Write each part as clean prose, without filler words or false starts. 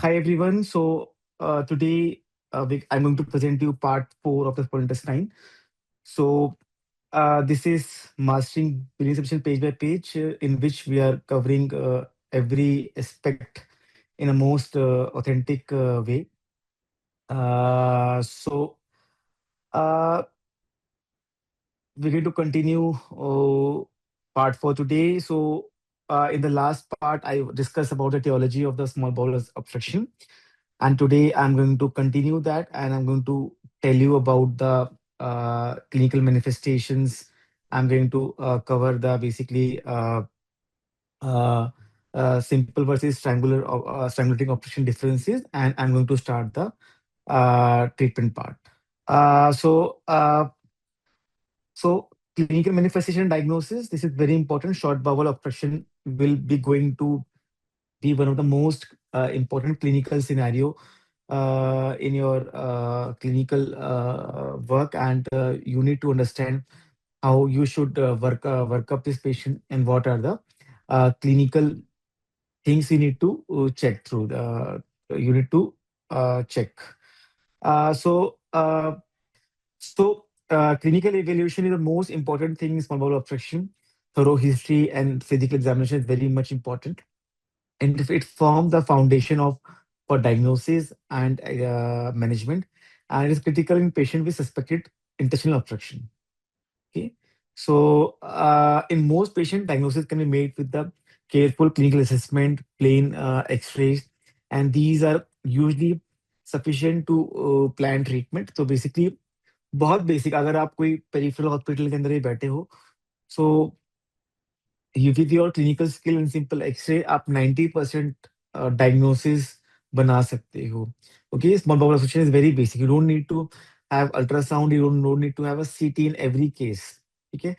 Hi everyone. Today I'm going to present you part four of the small intestine. So this is mastering billing submission page by page, in which we are covering every aspect in a most authentic way. Uh, so uh, we're going to continue part four today. In the last part, I discussed about the theology of the small bowel obstruction. And today I'm going to continue that and I'm going to tell you about the clinical manifestations. I'm going to cover the basically uh, simple versus strangulating operation differences, and I'm going to start the treatment part. Uh, so, uh, so, Clinical manifestation diagnosis. This is very important. Short bowel obstruction will be going to be one of the most important clinical scenario in your clinical work, and you need to understand how you should work up this patient and what are the clinical things you need to check through. You need to check. Uh, so, uh, Clinical evaluation is the most important thing in small bowel obstruction. Thorough history and physical examination is very much important, and it forms the foundation of for diagnosis and management, and it is critical in patient with suspected intestinal obstruction. Okay, in most patient, diagnosis can be made with the careful clinical assessment, plain X-rays, and these are usually sufficient to plan treatment. So basically बहुत basic, अगर आप कोई peripheral hospital के अंदर ही बैठे हो, सो you with your clinical skill and simple X-ray आप 90% diagnosis बना सकते हो. Okay, small bowel obstruction is very basic. You don't need to have ultrasound. You don't need to have a CT in every case. Okay,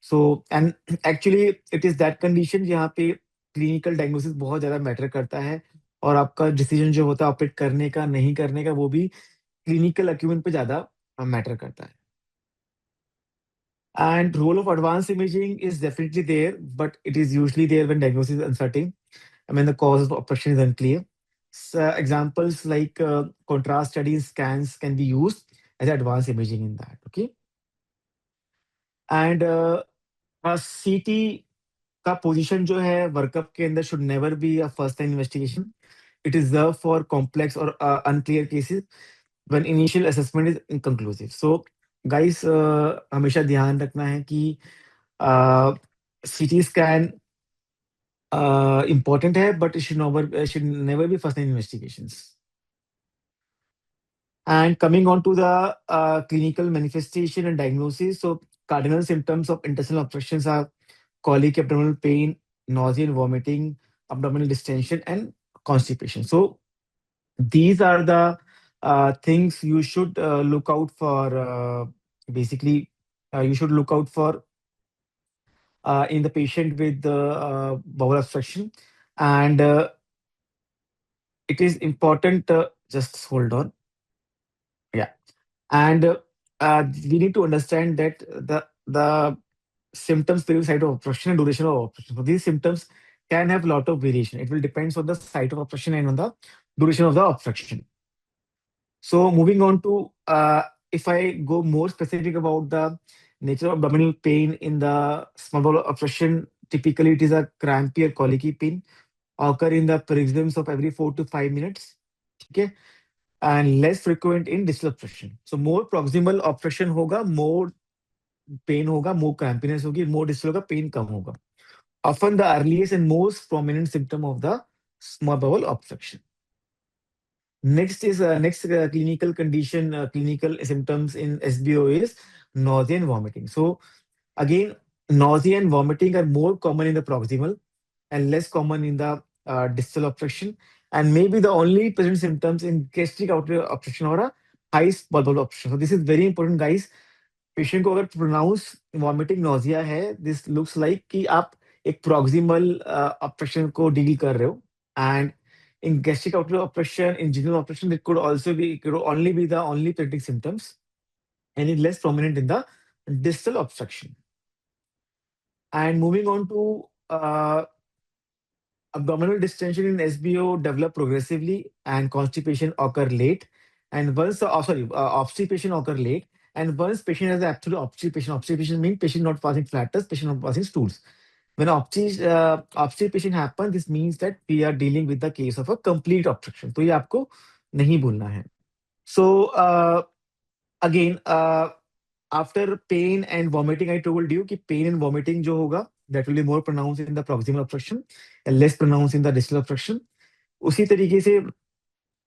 so and actually it is that condition जहाँ पे clinical diagnosis बहुत ज़्यादा matter करता है, और आपका decision जो होता है ऑपरेट करने का नहीं करने का, वो भी क्लिनिकल अक्यूमेंट पे ज़्यादा मैटर करता है. And role of advanced imaging is definitely there, but it is usually there when diagnosis is uncertain. I mean, the cause of operation is unclear. So examples like contrast studies, scans can be used as advanced imaging in that. Okay, and a CT का position जो है workup के अंदर should never be a first time investigation. It is reserved for complex or unclear cases when initial assessment is inconclusive. So guys, हमेशा ध्यान रखना है कि CT scan important है, but it should never be first time investigations. And coming on to the clinical manifestation and diagnosis. So cardinal symptoms of intestinal obstructions are colic, abdominal pain, nausea and vomiting, abdominal distension, and constipation. So these are the things you should look out for. Basically, you should look out for in the patient with the bowel obstruction, and it is important. Just hold on. Yeah, and we need to understand that the symptoms vary with site of obstruction and duration of obstruction. So these symptoms can have a lot of variation. It will depends on the site of obstruction and on the duration of the obstruction. So moving on to if I go more specific about the nature of abdominal pain in the small bowel obstruction, typically it is a crampy or colicky pain occur in the paroxysms of every 4 to 5 minutes. Okay, and less frequent in distal obstruction. So more proximal obstruction होगा, more pain होगा, more crampiness होगी, more distal होगा, pain कम होगा. Often the earliest and most prominent symptom of the small bowel obstruction. Next clinical condition, clinical symptoms in SBO is nausea and vomiting. So again, nausea and vomiting are more common in the proximal and less common in the distal obstruction, and maybe the only present symptoms in gastric outlet obstruction or a high bowel obstruction. So this is very important, guys. Patient को अगर pronounce vomiting nausea है, this looks like कि आप एक proximal operation को deal कर रहे हो. And in gastric outlet operation, in general operation, it could also be, it could only be the only presenting symptoms, and is less prominent in the distal obstruction. And moving on to Abdominal distension in SBO develop progressively, and constipation occur late. And once, obstipation occur late. And once patient has absolute obstipation means patient not passing flatus, patient not passing stools. When obstipation happen, this means that we are dealing with the case of a complete obstruction. तो ये आपको नहीं भूलना है. So again, after pain and vomiting, I told you कि pain and vomiting जो होगा, that will be more pronounced in the proximal obstruction and less pronounced in the distal obstruction. उसी तरीके से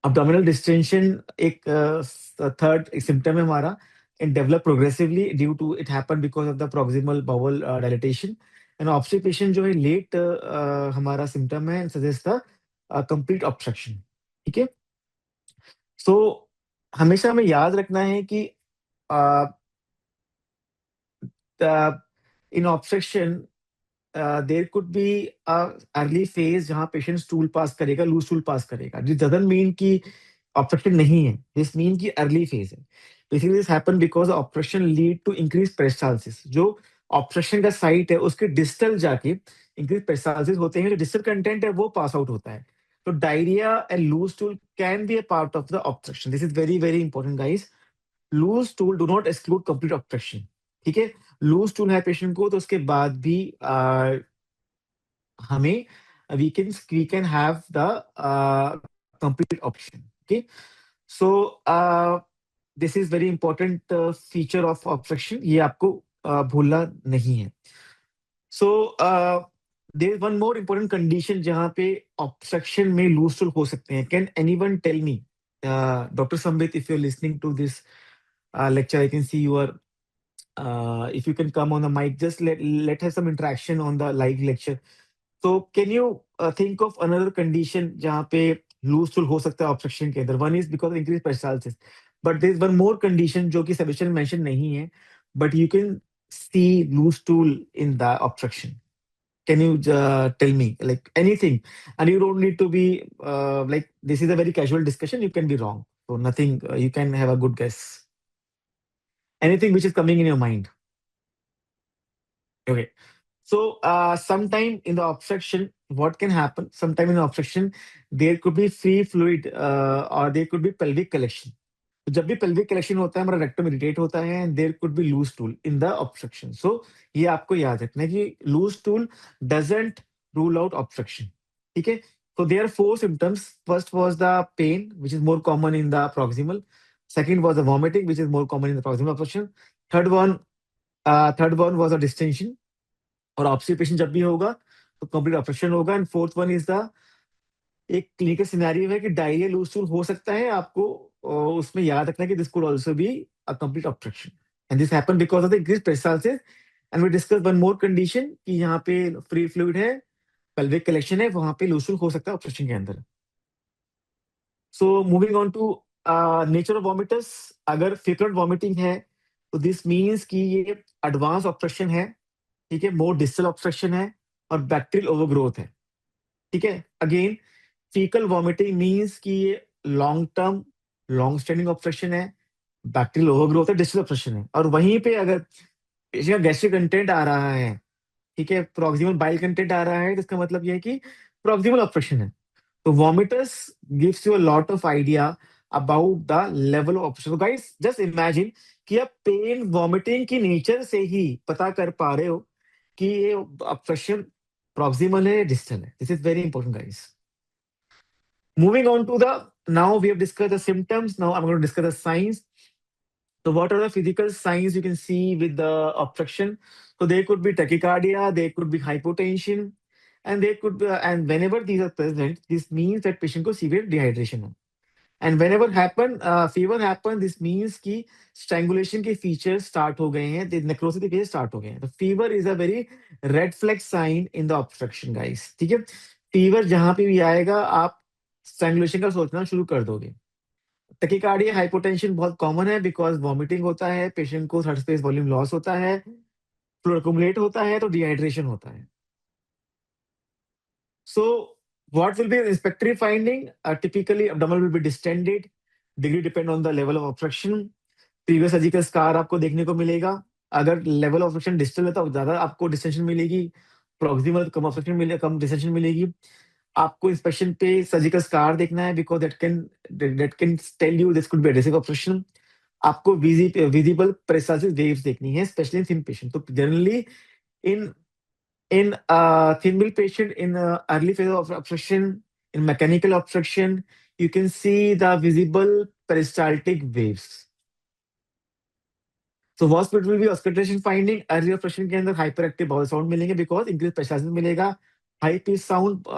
abdominal distension एक third symptom है हमारा, and develop progressively due to it happen because of the proximal bowel dilatation. And obstipation जो है late हमारा symptom है and suggests the complete obstruction. ठीक है. So हमेशा हमें याद रखना है कि uh, the, in obstruction there could be a early phase जहाँ patient stool pass करेगा, loose stool pass करेगा. This doesn't mean कि obstruction नहीं है. This mean कि early phase है. Basically this happen because obstruction lead to increased peristalsis. जो obstruction का site है उसके distal जाके increased peristalsis होते हैं, जो distal content है वो pass out होता है. तो diarrhea and loose stool can be a part of the obstruction. This is very very important, guys. Loose stool do not exclude complete obstruction. ठीक है. लूज स्टूल है पेशेंट को तो उसके बाद भी हमें we can have the complete option. Okay. So this is very important feature of obstruction. ये आपको भूलना नहीं है. So there is one more important condition जहाँ पे obstruction में loose stool हो सकते हैं. Can anyone tell me, Dr. Sambit, if you're listening to this lecture, I can see you are if you can come on the mic, just let have some interaction on the live lecture. So can you think of another condition जहाँ पे loose stool हो सकता है obstruction के अंदर? One is because of increased peristalsis, but there is one more condition जो कि suggestion mention नहीं है, but you can see loose stool in the obstruction. Can you tell me like anything? And you don't need to be like this is a very casual discussion. You can be wrong, so nothing. You can have a good guess. Anything which is coming in your mind. Okay. So, sometime in the obstruction, what can happen? Sometime in the obstruction, there could be free fluid or there could be pelvic collection. तो जब भी pelvic collection होता है हमारा rectum irritate होता है and there could be loose stool in the obstruction. So ये आपको याद रखना है कि loose stool doesn't rule out obstruction. ठीक है. So there are four symptoms. First was the pain, which is more common in the proximal. Second was the vomiting, which is more common in the proximal obstruction. Third one was a distension. और ऑब्स्टिपेशन जब भी होगा तो complete operation होगा. And fourth one is the एक clinical scenario है कि diarrhoea loose stool हो सकता है आपको. उसमें याद रखना कि this could also be a complete operation and this happen because of the increase peristalsis. And we discuss one more condition कि यहाँ पे फ्री फ्लूइड है, पेल्विक कलेक्शन है, वहां पे लूज स्टूल हो सकता है ऑपरेशन के अंदर. So moving on to nature of vomitus. अगर फ्रीक्वेंट वॉमिटिंग है तो दिस मीन्स कि ये एडवांस ऑपरेशन है. ठीक है. मोर डिस्टल ऑब्स्ट्रक्शन है और बैक्टीरियल ओवरग्रोथ है. ठीक है. अगेन फीकल वॉमिटिंग मींस कि ये long term long standing obstruction है, बैक्टीरियल ओवरग्रोथ है, डिस्टल ऑब्स्ट्रक्शन है. और वहीं पे अगर पेशेंट का गैस्ट्रिक कंटेंट आ रहा है, ठीक है, प्रोक्सिमल बाइल कंटेंट आ रहा है, तो इसका मतलब ये है कि प्रोक्सिमल ऑब्स्ट्रक्शन है. तो vomitus gives you a lot of idea about the level of obstruction. Guys just imagine कि आप पेन वॉमिटिंग की नेचर से ही पता कर पा रहे हो कि ये ऑब्स्ट्रक्शन प्रॉक्सिमल है, डिस्टल है. This is very important, guys. Moving on to the now we have discussed the symptoms. Now I am going to discuss the science. So what are the physical signs you can see with the obstruction? So there could be tachycardia, there could be hypotension, and there could be, and whenever these are present, this means that patient को severe dehydration है. And whenever fever happen, this means कि strangulation के features start हो गए हैं, necrosis के features start हो गए हैं. तो fever is a very red flag sign in the obstruction, guys. ठीक है. fever जहाँ पे भी आएगा आप strangulation का सोचना शुरू कर दोगे. टैकिकार्डिया हाइपोटेंशन बहुत कॉमन है बिकॉज वॉमिटिंग होता है, पेशेंट को थर्ड स्पेस वॉल्यूम लॉस होता है, फ्लूइड अक्यूमुलेट होता है, तो डिहाइड्रेशन होता है. So what will be inspectory finding? Typically abdomen will be distended. Degree depend on the level of obstruction. Previous surgical scar आपको देखने को मिलेगा. अगर लेवल ऑफ ऑब्स्ट्रक्शन डिस्टल है तो ज्यादा आपको डिस्टेंशन मिलेगी. प्रॉक्सिमल कम ऑब्स्ट्रक्शन मिले, कम डिस्टेंशन मिलेगी. आपको इंस्पेक्शन पे सर्जिकल स्कार देखना है, because that can tell you this could be adhesive obstruction. आपको विजिबल पेरिस्टाल्सिस वेव्स देखनी है, स्पेशली इन थिन पेशेंट। तो generally in thin wall patient in early phase of obstruction, in mechanical obstruction, you can see the visible peristaltic waves. So what will be auscultation finding? Early obstruction के अंदर hyperactive bowel sound मिलेंगे because increased peristalsis मिलेगा, high pitch sound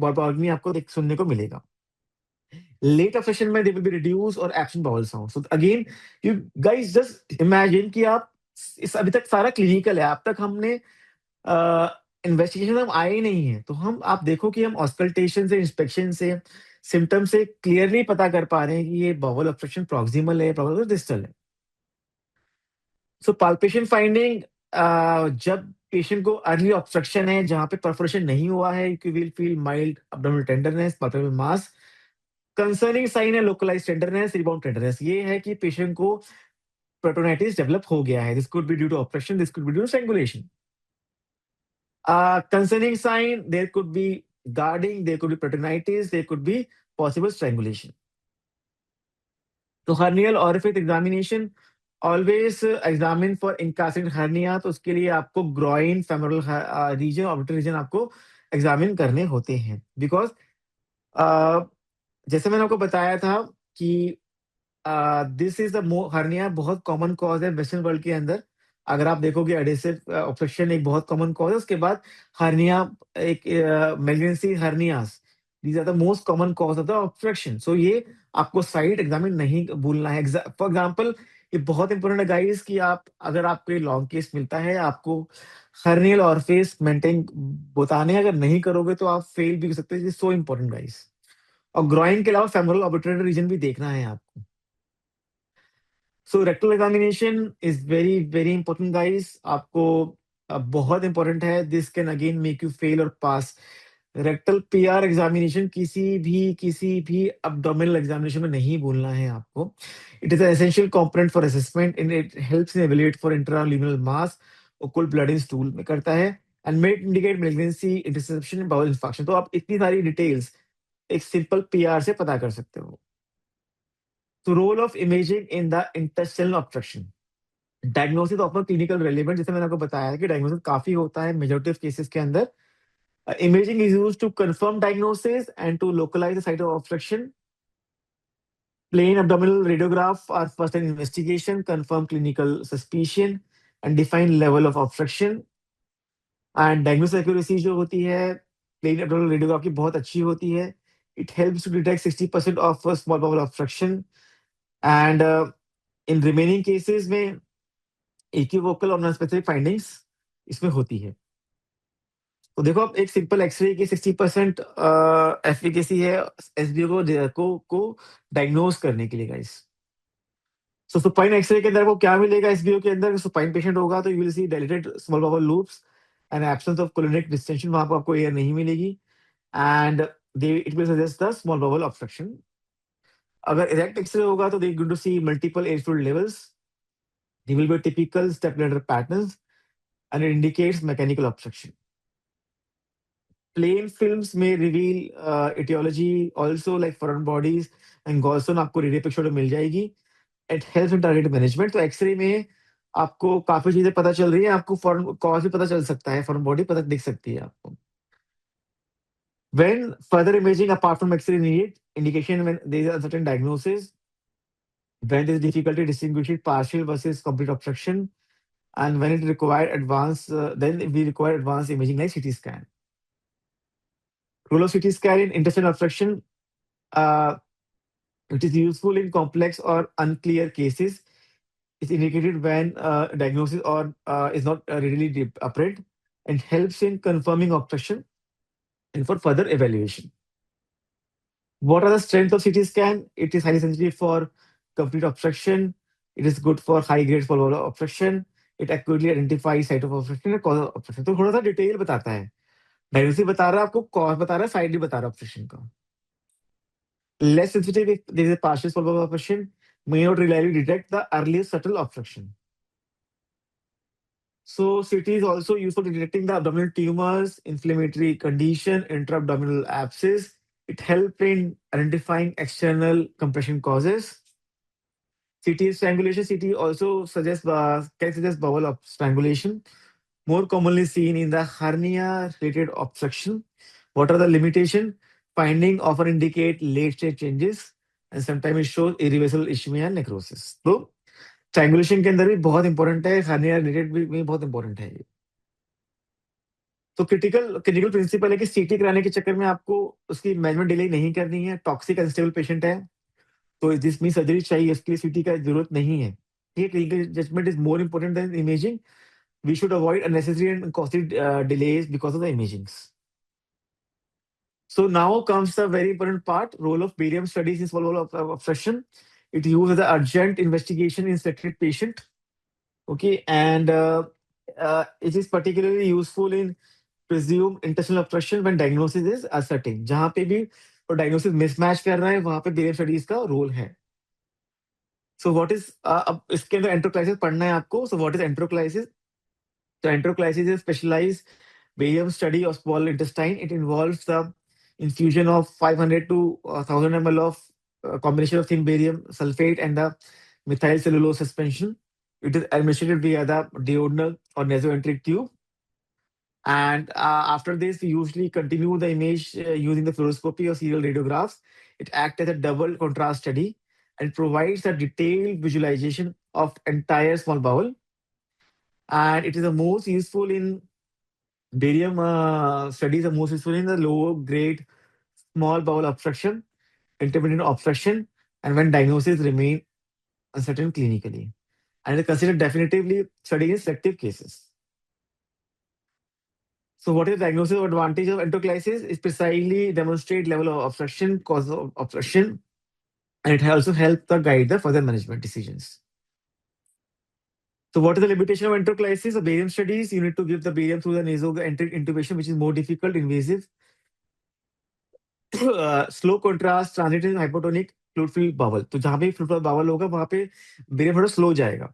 bowel में आपको सुनने को मिलेगा। Late obstruction में they will be reduced or absent bowel sound. So again, you guys just imagine कि आप इस अभी तक सारा क्लिनिकल है, अब तक हमने इन्वेस्टिगेशन हम आए ही नहीं है, तो हम आप देखो कि हम ऑस्कल्टेशन से, इंस्पेक्शन से, सिम्पटम से क्लियरली पता कर पा रहे हैं कि ये बॉवल ऑब्स्ट्रक्शन प्रॉक्सिमल है, प्रॉक्सिमल डिस्टल है। सो पाल्पेशन फाइंडिंग, जब पेशेंट को अर्ली ऑब्स्ट्रक्शन है जहां पे परफोरेशन नहीं हुआ है, you will feel mild abdominal tenderness, palpable mass. Concerning sign है लोकलाइज्ड टेंडरनेस, रिबाउंड टेंडरनेस। ये है कि पेशेंट को पेटोनाइटिस डेवलप हो गया है। This could be due to obstruction, this could be due to strangulation. Concerning sign, there could be guarding, there could be peritonitis, there could be possible strangulation. तो hernial orifice examination, always examine for incarcerate hernia। तो उसके लिए आपको groin, femoral region, orbital region आपको examine करने होते हैं। Because जैसे मैंने आपको बताया था कि दिस इज द हर्निया बहुत कॉमन कॉज है वेस्टर्न वर्ल्ड के अंदर। अगर आप देखोगे एडेसिव ऑब्स्ट्रक्शन एक बहुत कॉमन कॉज है, उसके बाद हर्निया, एक malignancy hernias, these are the most common cause of the obstruction. So ये आपको साइट एग्जामिन नहीं भूलना है। फॉर एग्जांपल, ये बहुत इंपॉर्टेंट है गाइस कि आप अगर आपको ये लॉन्ग केस मिलता है, आपको हर्नियल ऑरिफिस मेंटेन बताने अगर नहीं करोगे तो आप फेल भी कर सकते हैं। So important guys. और ग्रोइन के अलावा फेमोरल ऑर्बिटरी रीजन भी देखना है आपको। So rectal examination is very very important guys. आपको बहुत इंपॉर्टेंट है। This can again make you fail और पास। रेक्टल पीआर एग्जामिनेशन किसी भी abdominal एग्जामिनेशन में नहीं भूलना है आपको। It is essential component for assessment in it helps in evaluate for intraluminal mass, occult blood in stool में करता है, and may indicate malignancy, interception, bowel infection. तो आप इतनी सारी डिटेल्स एक सिंपल पीआर से पता कर सकते हो। तो role of imaging in the intestinal obstruction, diagnosis of clinical relevant. जैसे मैंने आपको बताया है कि डायग्नोसिस काफी होता है मेजॉरिटी ऑफ केसेस के अंदर। Imaging is used to confirm diagnosis and to localise the site of obstruction. Plain abdominal radiograph are first line investigation, confirm clinical suspicion and define level of obstruction। And diagnosis accuracy जो होती है plane abdominal radiograph की बहुत अच्छी होती है। It helps to detect 60% of small bowel obstruction. And in remaining cases में equivocal और नॉन-स्पेसिफिक फाइंडिंग्स इसमें होती है। तो देखो, आप एक सिंपल एक्स-रे की 60% एफिकेसी है एसबीओ को डायग्नोज करने के लिए गाइस। सो सुपाइन एक्स-रे के अंदर आपको क्या मिलेगा एसबीओ के अंदर? सुपाइन पेशेंट होगा तो you will see dilated small bowel loops and absence of colonic distension. वहां पर आपको एयर नहीं मिलेगी and they it will suggest the small bowel obstruction. अगर इरेक्ट एक्स-रे होगा तो they going to see multiple air fluid levels, they will be typical step ladder patterns and it indicates mechanical obstruction. Plain films में reveal etiology also like foreign bodies and gallstone आपको radio picture में मिल जाएगी। It helps in target management. तो x ray में आपको काफी चीजें पता चल रही है, आपको फॉरेन कॉज भी पता चल सकता है, फॉरेन बॉडी पता दिख सकती है आपको। When further imaging apart from X-ray needed, indication when there is a certain diagnosis, when there is difficulty distinguishing partial versus complete obstruction, and when it required advanced, then we require advanced imaging like CT scan. Role of CT scan in intestinal obstruction, uh, it is useful in complex or unclear cases. It's indicated when diagnosis or is not readily apparent and helps in confirming obstruction and for further evaluation. What are the strengths of CT scan? It is highly sensitive for complete obstruction. It is good for high grade for obstruction. It accurately identifies site of obstruction and cause of obstruction। तो थोड़ा सा detail बताता है। Diagnosis बता रहा है आपको, cause बता रहा है, साइड भी बता रहा है ऑब्स्ट्रक्शन का। Less sensitive if there is a partial bulbar obstruction, may not reliably detect the earliest subtle obstruction। So CT is also used for detecting the abdominal tumors, inflammatory condition, intra-abdominal abscess. It helps in identifying external compression causes. CT strangulation. CT also suggests can suggest bowel strangulation, more commonly seen in the hernia-related obstruction. What are the limitation? Finding often indicate late-stage changes and sometimes it shows irreversible ischemia and necrosis. तो strangulation के अंदर भी बहुत important है, hernia related भी बहुत important है ये। तो क्रिटिकल क्लिनिकल प्रिंसिपल है कि सीटी कराने के चक्कर में आपको उसकी मैनेजमेंट डिले नहीं करनी है। टॉक्सिक अनस्टेबल पेशेंट है, तो जिसमें सर्जरी चाहिए उसके लिए सीटी का जरूरत नहीं है। ये clinical judgement is more important than imaging. We should avoid unnecessary and costly delays because of the imagings. So now comes the very important part, role of barium studies in swallow obstruction. It uses the urgent investigation in selected patient. Okay, and it is particularly useful in presumed intestinal obstruction when diagnosis is uncertain. जहाँ पे भी और diagnosis mismatch कर रहा है वहाँ पे barium studies का role है. So what is अब इसके अंदर enterocolitis पढ़ना है आपको. So what is enterocolitis? So enterocolitis is specialized barium study of small intestine. It involves the infusion of 500 to 1000 ml of combination of thin barium sulfate and the methyl cellulose suspension. It is administered via the duodenal or nasoenteric tube. And after this, we usually continue the image using the fluoroscopy or serial radiographs. It acts as a double contrast study and provides a detailed visualization of entire small bowel. And it is the most useful in barium studies are most useful in the lower grade small bowel obstruction, intermittent obstruction, and when diagnosis remain uncertain clinically. And is considered definitively studying in selective cases. So, what is the diagnosis or advantage of enterocolitis? Is precisely demonstrate level of obstruction, cause of obstruction, and it also help the guide the further management decisions. So, what is the limitation of enterocolitis? The barium studies, you need to give the barium through the nasogastric intubation, which is more difficult, invasive. Slow contrast transitive hypotonic fluid filled bowel, तो जहां पे fluid Bawal होगा वहां पे brain थोड़ा slow जाएगा।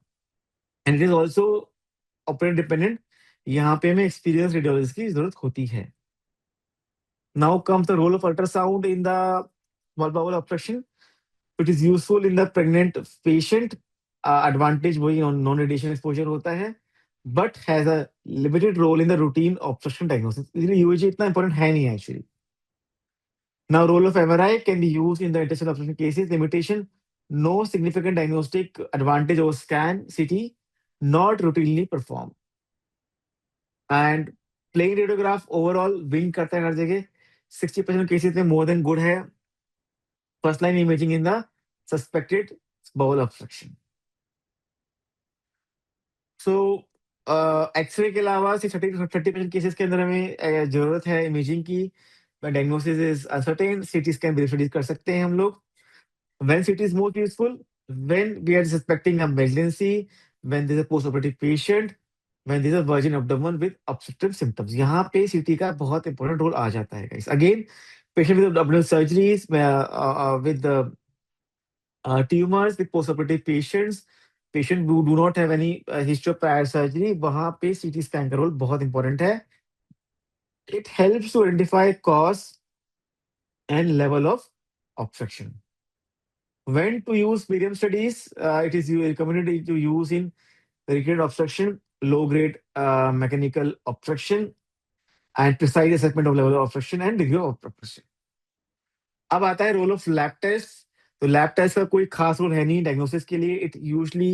And it is also operate dependent, यहाँ पे हमें एक्सपीरियंस रेडियोलॉजिस्ट की जरूरत होती है। Now comes the role of ultrasound in the small bowel obstruction. It is useful in the pregnant patient. Advantage वही नॉन रेडिएशन एक्सपोजर होता है, but has a limited role in the routine obstruction diagnosis, इसलिए USG इतना important है नहीं actually. Now, role of MRI can be used in the intestinal obstruction cases. Limitation: no significant diagnostic advantage over scan CT, not routinely performed. And plain radiograph overall win करता है हर जगह। 60% cases में more than good है। First line imaging in the suspected bowel obstruction. So x ray के अलावा 30% cases के अंदर हमें जरूरत है इमेजिंग की। Diagnosis is uncertain, CT scan studies कर सकते हैं हम लोग। When CT is most useful, when we are suspecting a malignancy, when there's a post-operative patient, when there's a virgin abdomen with obstructive symptoms, यहाँ पे CT का बहुत important role आ जाता है guys. Again, patient with abdominal surgeries, with the tumors, with post-operative patients, patient who do not have any history of prior surgery, वहाँ पे CT scan का role बहुत इंपॉर्टेंट है। It helps to identify cause and level of obstruction. When to use barium studies? It is recommended to use in recurrent obstruction, low-grade mechanical obstruction, and precise assessment of level of obstruction and degree of obstruction. अब आता है role of lab test. तो lab test का कोई खास role है नहीं diagnosis के लिए। इट यूजली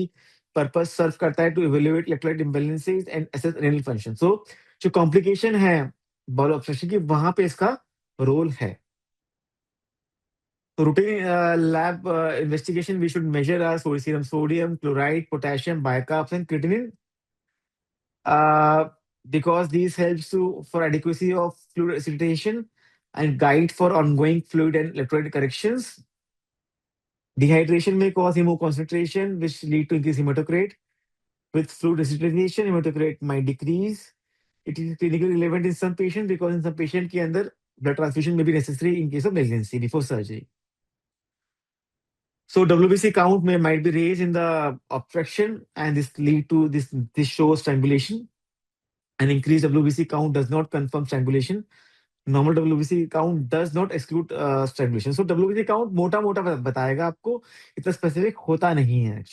पर्पस सर्व करता है to evaluate electrolyte imbalances and assess renal function. So जो कॉम्प्लिकेशन है बाउल ऑब्स्ट्रक्शन की, वहां पे इसका रोल है। So routine lab investigation, we should measure our serum sodium, chloride, potassium, bicarb, and creatinine, uh, because these helps to for adequacy of fluid recitation and guide for ongoing fluid and electrolyte corrections. Dehydration may cause hemoconcentration, which lead to increased hematocrit. With fluid recitation, hematocrit might decrease. It is clinically relevant in some patients because in some patient के अंदर blood transfusion may be necessary in case of malignancy before surgery. So WBC count may might be raised in the obstruction, and this lead to this shows strangulation. An increased WBC count does not confirm strangulation. Normal WBC count does not exclude strangulation. So WBC count मोटा मोटा बताएगा आपको, इतना specific होता नहीं है.